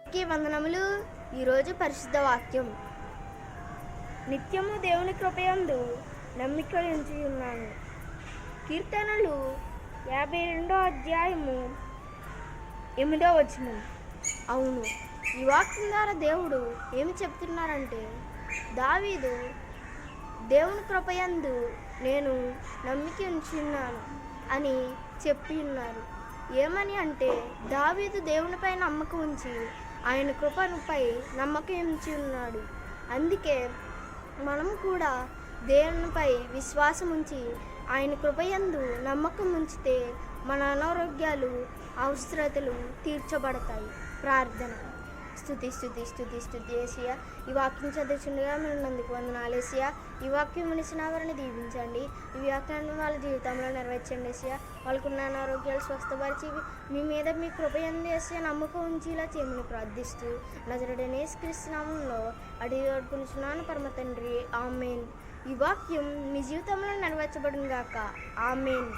వందనములు. ఈరోజు పరిశుద్ధ వాక్యం. నిత్యము దేవుని కృపయందు నమ్మిక ఉంచి ఉన్నాను. కీర్తనలు 52వ అధ్యాయము 8వ వచనం. అవును, ఈ వాక్యం ద్వారా దేవుడు ఏమి చెప్తున్నారంటే, దావీదు దేవుని కృపయందు నేను నమ్మిక ఉంచి ఉన్నాను అని చెప్పి ఉన్నారు. ఏమని అంటే, దావీదు దేవునిపై నమ్మకం ఉంచి ఆయన కృపపై నమ్మకం ఉంచి ఉన్నాడు. అందుకే మనం కూడా దేవునిపై విశ్వాసం ఉంచి ఆయన కృపయందు నమ్మకం ఉంచితే మన అనారోగ్యాలు, అవసరతలు తీర్చబడతాయి. ప్రార్థన. స్తుతి స్తుతి స్తుతి స్తుతి ఏసయ్యా, ఈ వాక్యం చదువుచుండగా మీరున్నందుకు వందనాలు ఏసయ్యా. ఈ వాక్యం వినిసిన వారిని దీవించండి. ఈ వాక్యాన్ని వాళ్ళ జీవితంలో నెరవేర్చండి ఏసయ్యా. వాళ్ళకున్న అనారోగ్యాలు స్వస్థపరిచి మీ మీద మీ కృపయందు ఏసయ్యా నమ్మకం ఉంచి ఇలా చేయమని ప్రార్థిస్తూ నజరేయుడైన యేసుక్రీస్తు నామములో అడిగి వేడుకొనుచున్నాను పరమ తండ్రి. ఆమేన్. ఈ వాక్యం మీ జీవితంలో నెరవేర్చబడును గాక. ఆమేన్.